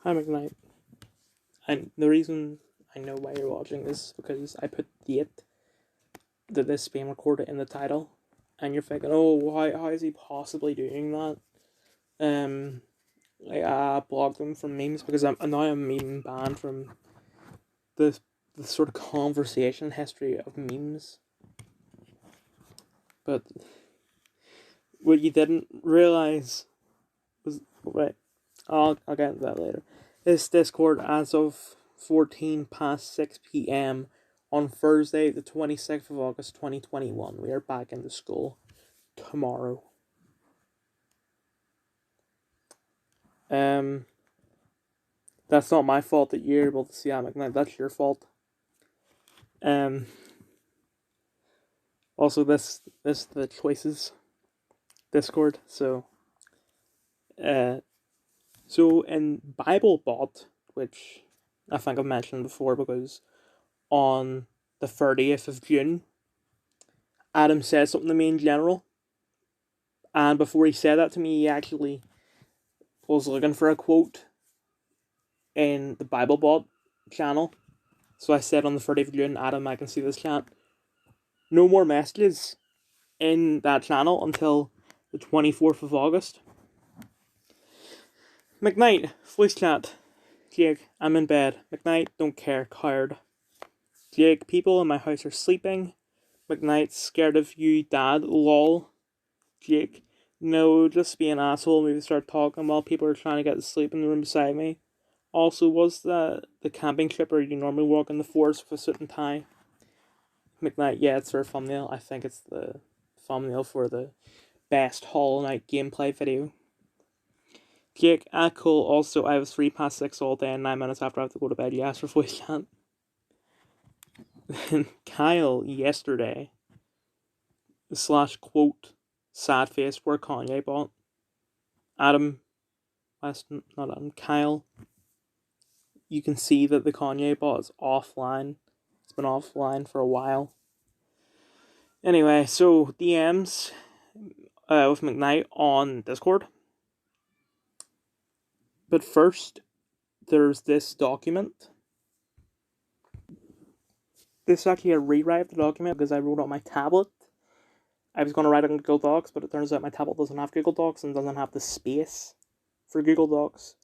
Hi, McKnight. And the reason I know why you're watching is because I put date that this is being recorded in the title, and you're thinking, oh, how is he possibly doing that? I blocked them from memes because now I'm meme banned from the sort of conversation history of memes. But what you didn't realize was I'll get into that later. This Discord as of 14 past 6 p.m. on Thursday, the 26th of August 2021. We are back into school tomorrow. That's not my fault that you're able to see McKnight. That's your fault. Also, this the choices Discord. So in BibleBot, which I think I've mentioned before, because on the 30th of June, Adam said something to me in general, and before he said that to me, he actually was looking for a quote in the BibleBot channel. So I said on the 30th of June, Adam, I can see this chat. No more messages in that channel until the 24th of August. McKnight, voice chat. Jake, I'm in bed. McKnight, don't care, coward. Jake, people in my house are sleeping. McKnight, scared of you, dad, lol. Jake, no, just be an asshole, maybe start talking while people are trying to get to sleep in the room beside me. Also, was the camping trip where you normally walk in the forest with a suit and tie? McKnight, yeah, it's our thumbnail. I think it's the thumbnail for the best Hollow Knight gameplay video. Jake, cool. Also, I was 3 past 6 all day and 9 minutes after I have to go to bed. Yes, for voice chat. Kyle, yesterday, / quote, sad face where Kanye bought. Adam, not Adam, Kyle, you can see that the Kanye bot is offline. It's been offline for a while. Anyway, so DMs with McKnight on Discord. But first, there's this document. This is actually a rewrite of the document because I wrote it on my tablet. I was going to write it on Google Docs, but it turns out my tablet doesn't have Google Docs and doesn't have the space for Google Docs.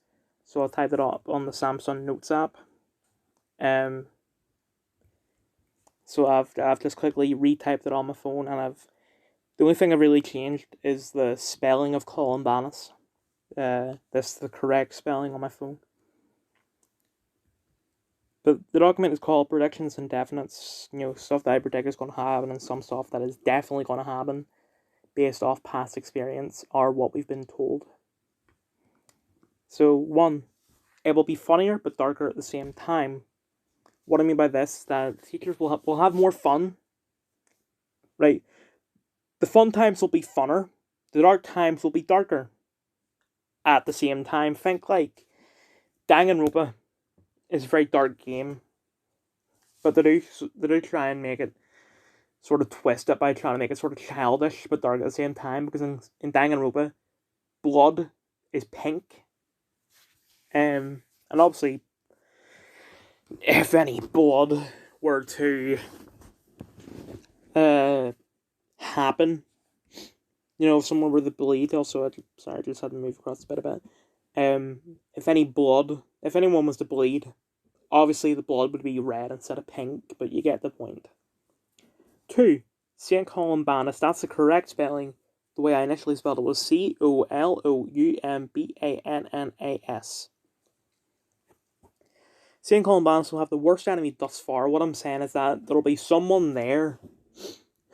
So I typed it up on the Samsung Notes app. So I've just quickly retyped it on my phone, and the only thing I've really changed is the spelling of Colin Bannis. That's the correct spelling on my phone. But the document is called Predictions and Definites, stuff that I predict is going to happen and some stuff that is definitely going to happen based off past experience or what we've been told. So 1, it will be funnier but darker at the same time. What I mean by this is that teachers will have more fun, right? The fun times will be funner, the dark times will be darker at the same time. Think like Danganronpa is a very dark game, but they do try and make it sort of twist it by trying to make it sort of childish but dark at the same time, because in Danganronpa, blood is pink. And obviously, if any blood were to happen, if someone were to bleed, also, I just had to move across the bit a bit. If anyone was to bleed, obviously the blood would be red instead of pink, but you get the point. 2, St. Colin Bannis, that's the correct spelling. The way I initially spelled it was COLOUMBANNAS. St. Colin Bannis will have the worst enemy thus far. What I'm saying is that there'll be someone there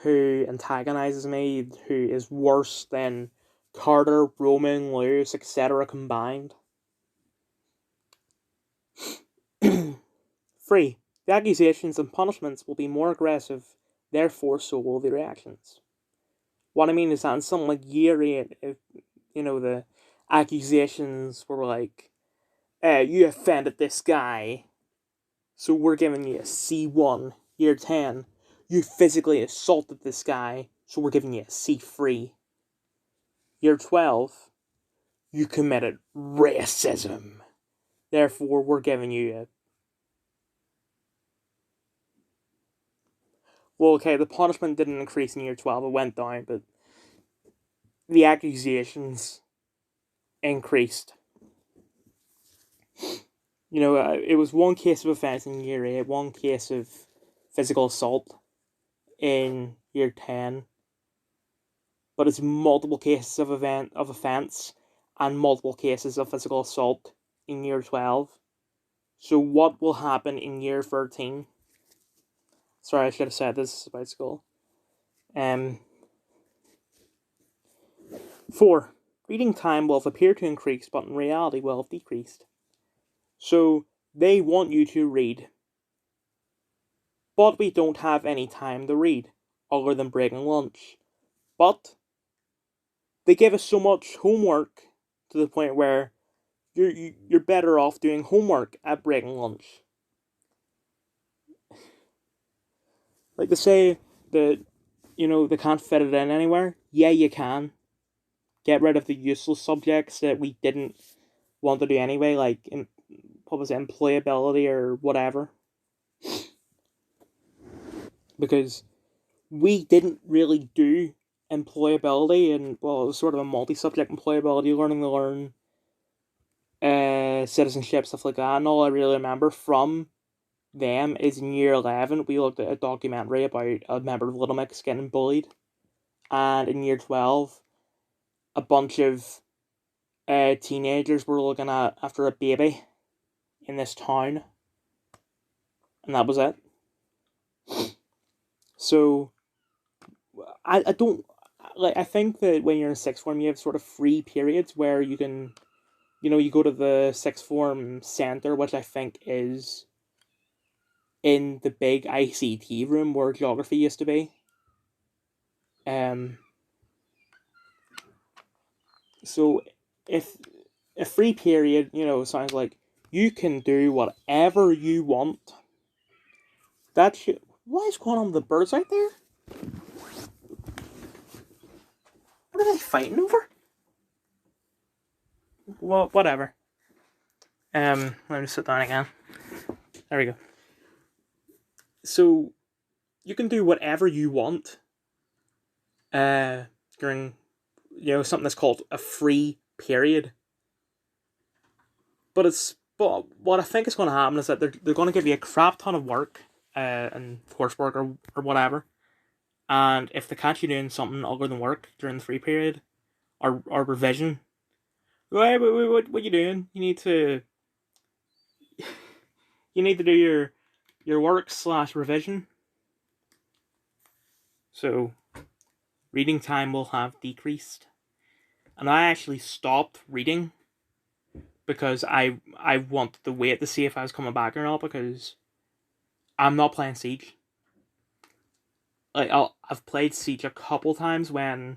who antagonizes me, who is worse than Carter, Roman, Lewis, etc. combined. 3, the accusations and punishments will be more aggressive, therefore so will the reactions. What I mean is that in something like year 8, if, the accusations were like, you offended this guy, so we're giving you a C1. Year 10, you physically assaulted this guy, so we're giving you a C3. Year 12, you committed racism, Therefore, we're giving you a... Well, okay, the punishment didn't increase in year 12, it went down, but the accusations increased. You know, it was one case of offence in year 8, one case of physical assault in year 10, but it's multiple cases of offence and multiple cases of physical assault in year 12. So what will happen in year 13? Sorry, I should have said this about school. 4. Reading time will appear to increase, but in reality will have decreased. So they want you to read, but we don't have any time to read, other than breaking lunch. But they give us so much homework to the point where you're better off doing homework at breaking lunch. Like they say that, you know, they can't fit it in anywhere. Yeah, you can. Get rid of the useless subjects that we didn't want to do anyway, like what was it, employability or whatever. Because we didn't really do employability, and well, it was sort of a multi-subject employability, learning to learn, citizenship, stuff like that. And all I really remember from them is in year 11 we looked at a documentary about a member of Little Mix getting bullied, and in year 12 a bunch of teenagers were looking at after a baby in this town, and that was it. So I don't like. I think that when you're in sixth form, you have sort of free periods where you can, you know, you go to the sixth form center, which I think is in the big ICT room where geography used to be. So if a free period, you know, sounds like you can do whatever you want. That shit. What is going on with the birds out there? What are they fighting over? Well, whatever. Let me sit down again. There we go. So you can do whatever you want. During, you know, something that's called a free period. But what I think is going to happen is that they're going to give you a crap ton of work, and coursework or whatever. And if they catch you doing something other than work during the free period or revision, what are you doing? You need to do your work / revision. So reading time will have decreased. And I actually stopped reading because I wanted to wait to see if I was coming back or not, because I'm not playing Siege. Like, I've played Siege a couple times when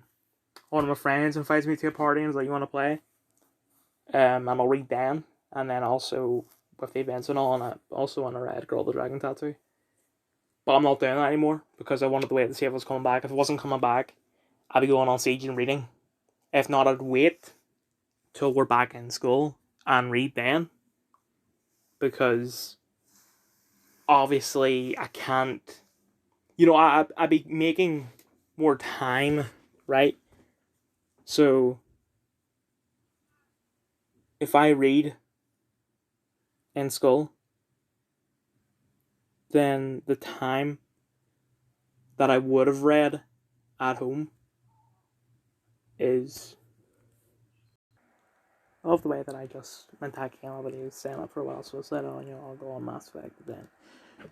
one of my friends invites me to a party and is like, "You want to play?" And I'll read then, and then also with the events and all, and I also want to read Girl the Dragon Tattoo. But I'm not doing that anymore because I wanted to wait to see if it was coming back. If it wasn't coming back, I'd be going on Siege and reading. If not, I'd wait till we're back in school and read then. Because obviously I can't, you know, I'd be making more time, right? So if I read in school, then the time that I would have read at home is... I love the way that I just went hacking on, but he was staying up for a while, so I said, "Oh, you know, I'll go on Mass Effect." But then,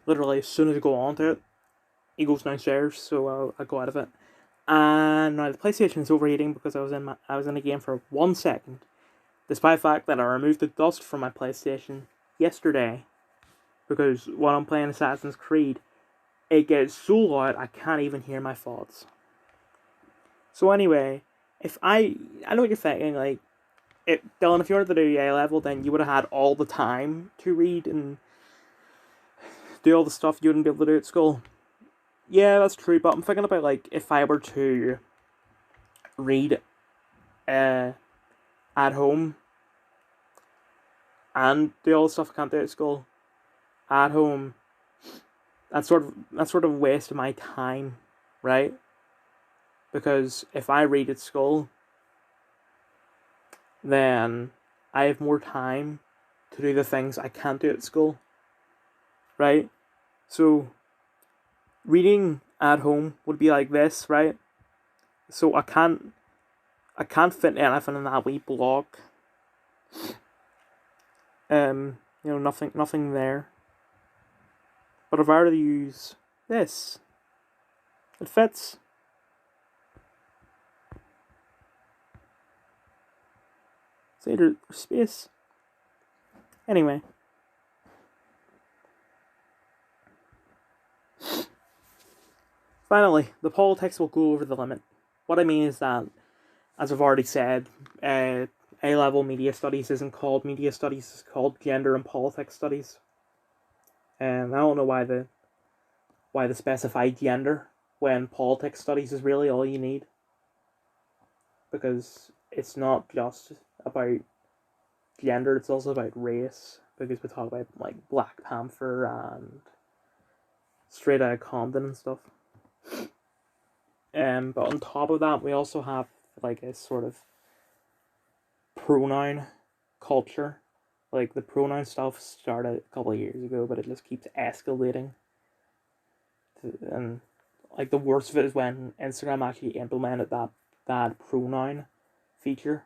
literally, as soon as I go on to it, he goes downstairs, so I'll go out of it. And now the PlayStation is overheating because I was in the game for 1 second, despite the fact that I removed the dust from my PlayStation yesterday. Because when I'm playing Assassin's Creed, it gets so loud I can't even hear my thoughts. So anyway, if I know what you're thinking, like, Dylan, if you wanted to do A level, then you would have had all the time to read and do all the stuff you wouldn't be able to do at school. Yeah, that's true, but I'm thinking about, like, if I were to read at home, and do all the stuff I can't do at school at home, that's sort of a waste of my time, right? Because if I read at school, then I have more time to do the things I can't do at school, right? So reading at home would be like this, right? So I can't fit anything in that wee block. Nothing there. But if I were to use this, it fits. See, there's space. Anyway. Finally, the politics will go over the limit. What I mean is that, as I've already said, A-level media studies isn't called media studies, it's called gender and politics studies. I don't know why they specify gender when politics studies is really all you need. Because it's not just about gender, it's also about race. Because we talk about like Black Panther and Straight Outta Compton and stuff. But on top of that, we also have like a sort of pronoun culture. Like the pronoun stuff started a couple of years ago, but it just keeps escalating. And like the worst of it is when Instagram actually implemented that pronoun feature.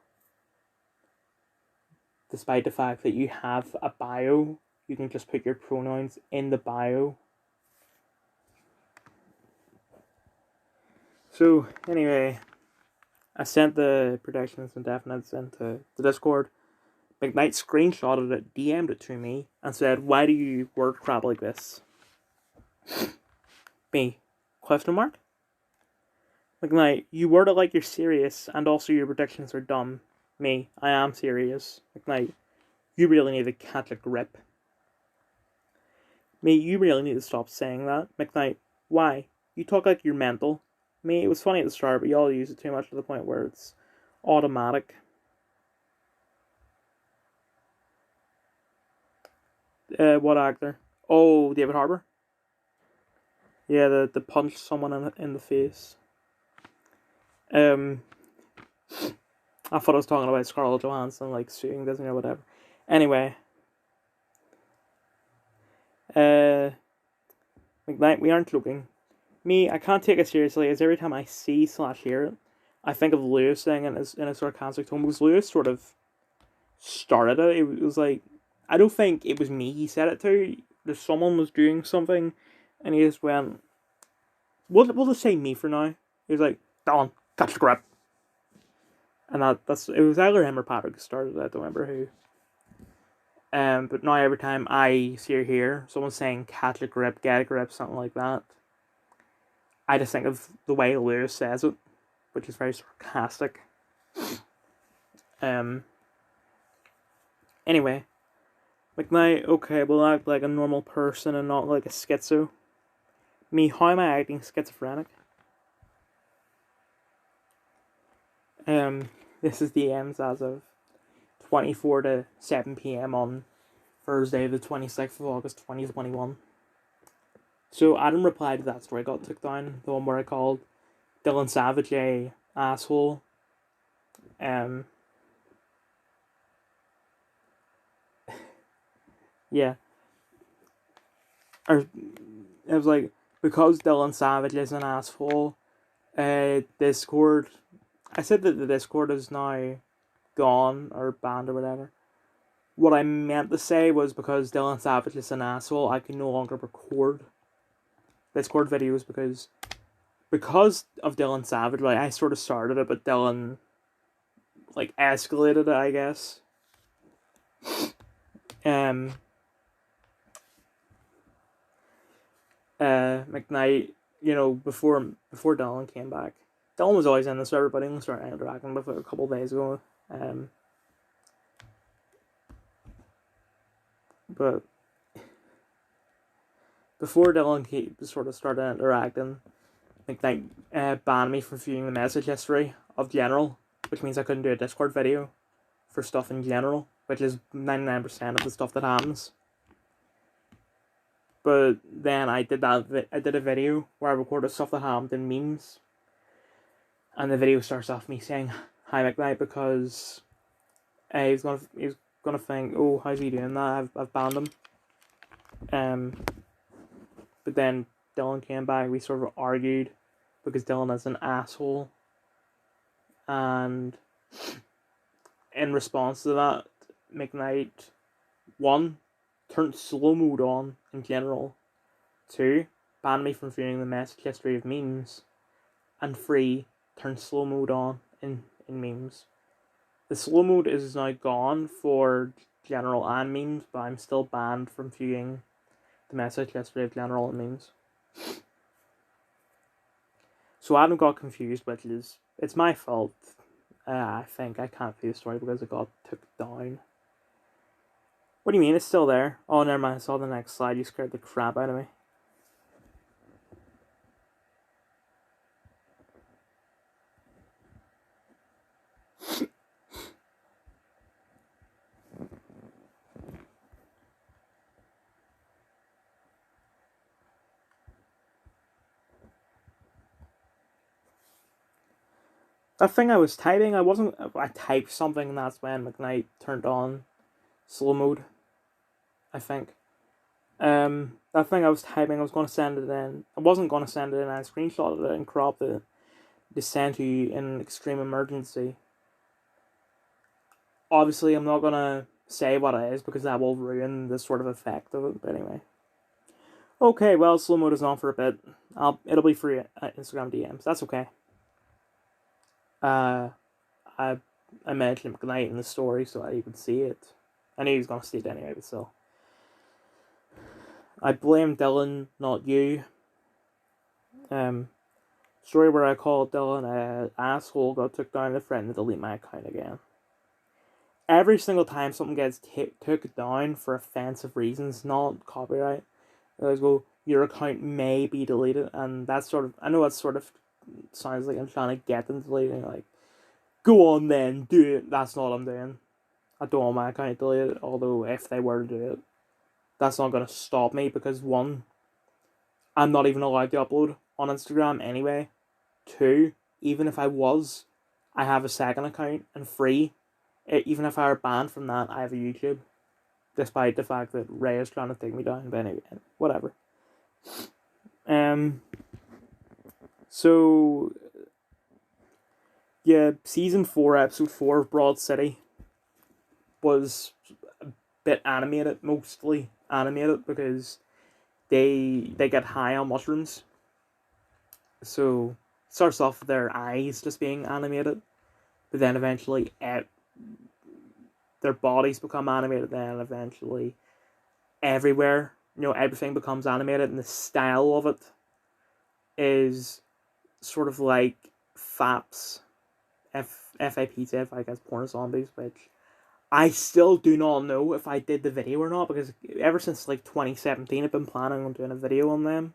Despite the fact that you have a bio, you can just put your pronouns in the bio. So anyway, I sent the predictions and definites into the Discord. McKnight screenshotted it, DM'd it to me, and said, "Why do you word crap like this?" Me? Question mark? McKnight, you word it like you're serious, and also your predictions are dumb. Me, I am serious. McKnight, you really need to catch a grip. Me, you really need to stop saying that. McKnight, why? You talk like you're mental. Me, it was funny at the start, but y'all use it too much to the point where it's automatic. What actor? Oh, David Harbour? Yeah, the punch someone in the face. I thought I was talking about Scarlett Johansson, like, suing Disney or whatever. Anyway. McKnight, we aren't joking. Me, I can't take it seriously, as every time I see/hear it, I think of Lewis saying in a sarcastic tone, because Lewis sort of started it. It was like, I don't think it was me he said it to. There's someone was doing something, and he just went, we'll just say me for now. He was like, "Don, catch the grip." And it was either him or Patrick who started it, I don't remember who. But now every time I see or hear someone saying catch a grip, get a grip, something like that, I just think of the way Lewis says it, which is very sarcastic. Anyway, McKnight, okay, we'll act like a normal person and not like a schizo. Me, how am I acting schizophrenic? This is the ends as of 24 to 7 p.m. on Thursday, the 26th of August, 2021. So Adam replied to that story I got took down, the one where I called Dylan Savage a asshole. Yeah. Or it was like, because Dylan Savage is an asshole, Discord. I said that the Discord is now gone or banned or whatever. What I meant to say was because Dylan Savage is an asshole, I can no longer record Discord videos because of Dylan Savage. Like, I sort of started it, but Dylan like escalated it, I guess. McKnight, before Dylan came back, Dylan was always in the server, but I only started interacting with it a couple of days ago. But before Dylan sort of started interacting, McKnight banned me from viewing the message history of General, which means I couldn't do a Discord video for stuff in general. which is 99% of the stuff that happens. But then I did a video where I recorded stuff that happened in memes, and the video starts off me saying hi McKnight because he's gonna think, oh, how's he doing that? I've banned him. But then Dylan came back. We sort of argued because Dylan is an asshole, and in response to that, McKnight 1 turned slow mode on in general, 2 banned me from viewing the message history of memes, and 3 turned slow mode on in memes. The slow mode is now gone for general and memes, but I'm still banned from viewing the message history of general and memes. So Adam got confused, which is, it's my fault. I think I can't view the story because it got took down. What do you mean? It's still there? Oh, never mind. I saw the next slide. You scared the crap out of me. That thing I was typing, I typed something and that's when McKnight turned on slow mode, I think. That thing I was typing, I was going to send it in. I wasn't going to send it in, I screenshotted it and cropped it to send to you in extreme emergency. Obviously, I'm not going to say what it is because that will ruin the sort of effect of it, but anyway. Okay, well, slow mode is on for a bit. It'll be free at Instagram DMs. That's okay. I mentioned McKnight in the story so that you could see it. I knew he was going to see it anyway, but still. I blame Dylan, not you. Story where I called Dylan an asshole, got took down the friend and delete my account again. Every single time something gets took down for offensive reasons, not copyright, I always go, your account may be deleted, and that's sort of, I know that sort of sounds like I'm trying to get them deleted, like, go on then, do it. That's not what I'm doing. I don't want my account deleted, although if they were to do it, that's not going to stop me because 1, I'm not even allowed to upload on Instagram anyway. 2, even if I was, I have a second account, and 3, even if I were banned from that, I have a YouTube, despite the fact that Ray is trying to take me down, but anyway, whatever. So, yeah, season 4, episode 4 of Broad City was a bit animated, mostly animated, because they get high on mushrooms. So, it starts off with their eyes just being animated, but then eventually their bodies become animated, then eventually everywhere, everything becomes animated, and the style of it is sort of like FAPs, FAPs, I guess, porn zombies, which I still do not know if I did the video or not, because ever since like 2017 I've been planning on doing a video on them.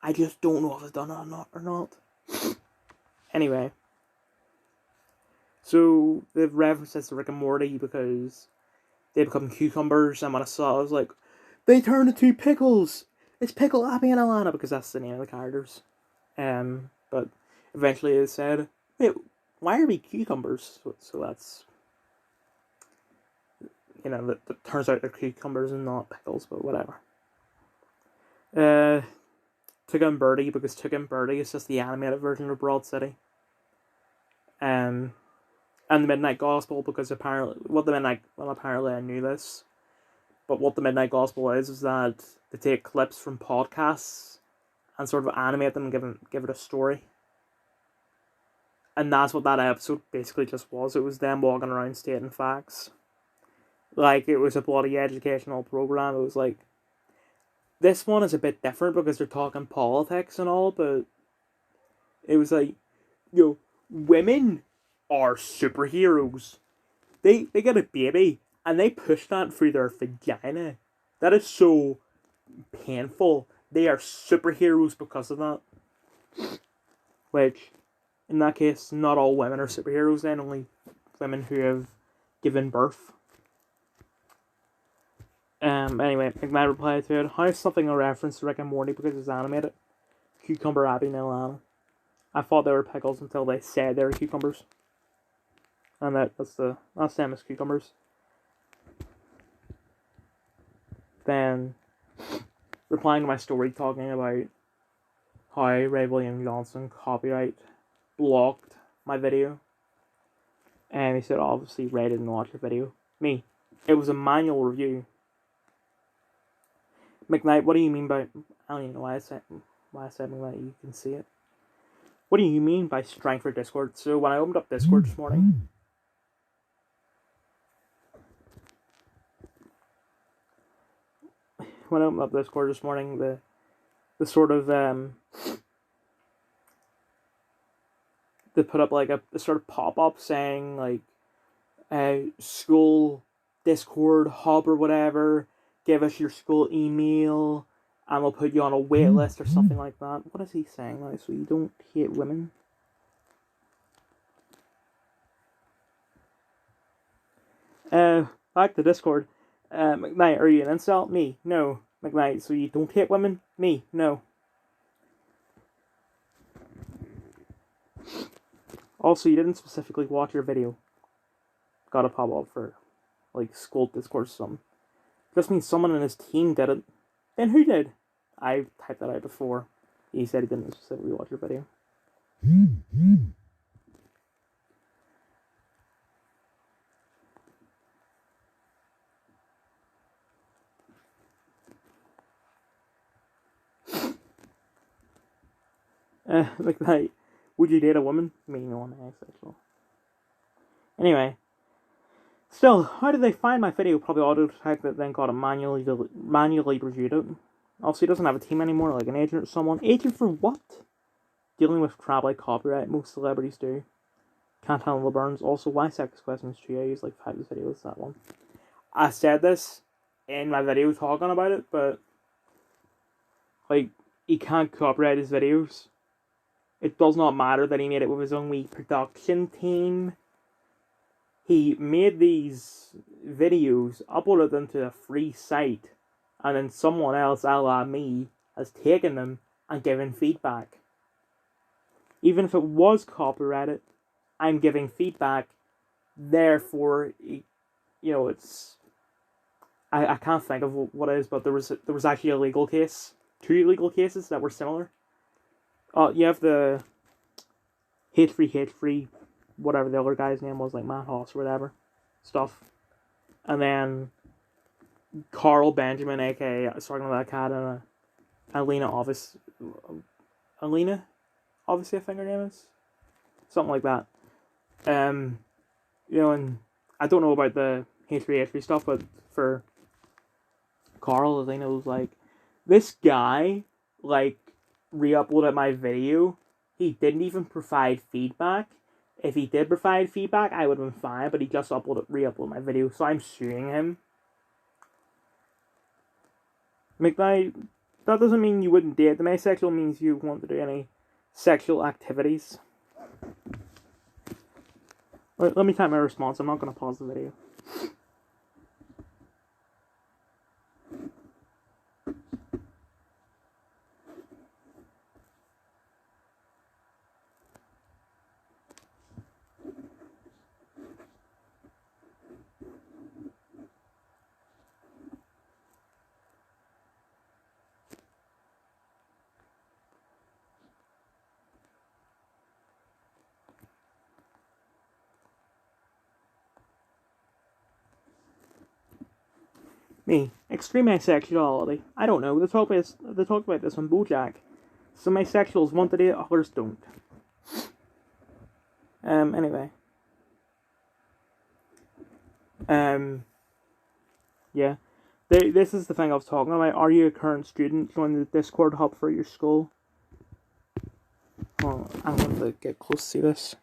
I just don't know if I've done it or not. Anyway, so the references to Rick and Morty because they become cucumbers, and when I saw it, I was like, they turn into pickles! It's Pickle Abby and Alana, because that's the name of the characters. But eventually it said, wait, why are we cucumbers? So that's, that turns out they're cucumbers and not pickles, but whatever. Tuga and Birdie, because Tuga and Birdie is just the animated version of Broad City. And the Midnight Gospel, because apparently I knew this, but what the Midnight Gospel is that they take clips from podcasts and sort of animate them and give it a story. And that's what that episode basically just was. It was them walking around stating facts. Like, it was a bloody educational program. It was like, this one is a bit different because they're talking politics and all, but it was like, women are superheroes. They get a baby and they push that through their vagina. That is so painful. They are superheroes because of that. Which, in that case, not all women are superheroes then, only women who have given birth. Anyway, my reply to it: how is something a reference to Rick and Morty because it's animated? Cucumber Abbey and Ilana. I thought they were pickles until they said they were cucumbers. And that's the same as cucumbers. Then replying to my story talking about how Ray William Johnson copyright blocked my video. And he said obviously Ray didn't watch the video. Me. It was a manual review. McKnight, what do you mean by... I don't even know why I said McKnight, you can see it. What do you mean by strength for Discord? So when I opened up Discord this morning... When I opened up Discord this morning, the sort of... they put up like a sort of pop-up saying like... school Discord hub or whatever, give us your school email and we'll put you on a wait list or something like that. What is he saying? Like, so you don't hate women? Back to Discord. McKnight, are you an incel? Me, no. McKnight, so you don't hate women? Me, no. Also, you didn't specifically watch your video. Got a pop up for like school Discord or something. Just means someone in his team did it. Then who did? I typed that out before. He said he didn't specifically watch your video. McKnight, would you date a woman? Me, no, I'm asexual. Anyway. Still, how did they find my video? Probably auto-typed it, then got it manually reviewed it. Also, he doesn't have a team anymore, like an agent or someone. Agent for what? Dealing with crap like copyright, most celebrities do. Can't handle the burns. Also, why sex questions too? I use like 5 videos, that one. I said this in my video talking about it, but like, he can't copyright his videos. It does not matter that he made it with his own wee production team. He made these videos, uploaded them to a free site, and then someone else, a la me, has taken them and given feedback. Even if it was copyrighted, I'm giving feedback. Therefore, you know, it's... I can't think of what it is, but there was actually a legal case. 2 legal cases that were similar. You have the hate-free, whatever the other guy's name was, like Matt Hoss or whatever, stuff. And then Carl Benjamin, aka Talking About a Cat, and Alina, obviously I think her name is. Something like that. You know, and I don't know about the hate-free stuff, but for Carl, Alina was like, this guy, like, re-uploaded my video. He didn't even provide feedback. If he did provide feedback, I would have been fine, but he just re-uploaded my video, so I'm suing him. McKnight, that doesn't mean you wouldn't date. The asexual means you want to do any sexual activities. Let me type my response. I'm not going to pause the video. Me, extreme asexuality. I don't know. They talk about this on BoJack. Some asexuals want to date, others don't. Anyway. Yeah. This is the thing I was talking about. Are you a current student? Join the Discord hub for your school. Oh, I'm going to get close to see this.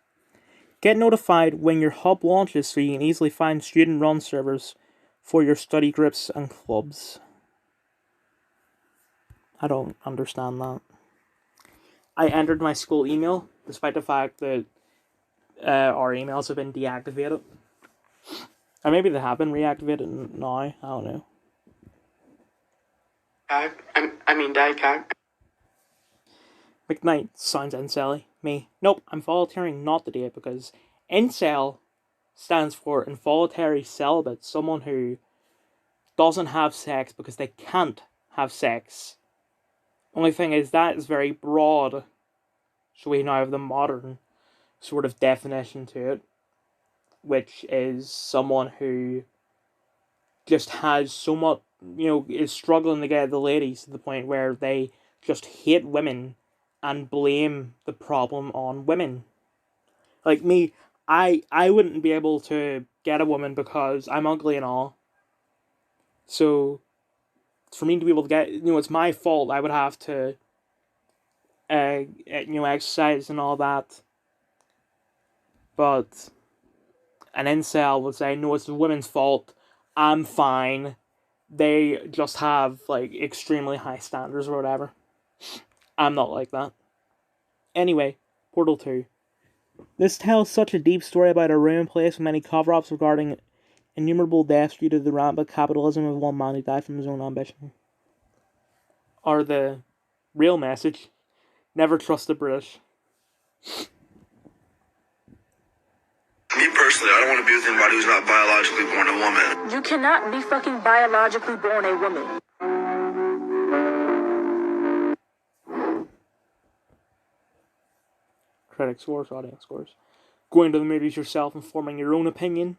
Get notified when your hub launches so you can easily find student-run servers for your study groups and clubs. I don't understand that. I entered my school email, despite the fact that our emails have been deactivated. Or maybe they have been reactivated now, I don't know. Diet Coke. McKnight sounds incel. Me. Nope, I'm volunteering not to date because incel stands for involuntary celibate, someone who doesn't have sex because they can't have sex. Only thing is that is very broad, so we now have the modern sort of definition to it, which is someone who just has so much, is struggling to get the ladies to the point where they just hate women and blame the problem on women. Like me, I wouldn't be able to get a woman because I'm ugly and all. So for me to be able to get, it's my fault. I would have to, exercise and all that. But an incel would say, no, it's the women's fault. I'm fine. They just have like extremely high standards or whatever. I'm not like that. Anyway, Portal 2. This tells such a deep story about a ruined place with many cover-ups regarding innumerable deaths due to the rampant capitalism of one man who died from his own ambition. Or the real message, never trust the British. Me personally, I don't want to be with anybody who's not biologically born a woman. You cannot be fucking biologically born a woman. Critic scores, audience scores. Going to the movies yourself and forming your own opinion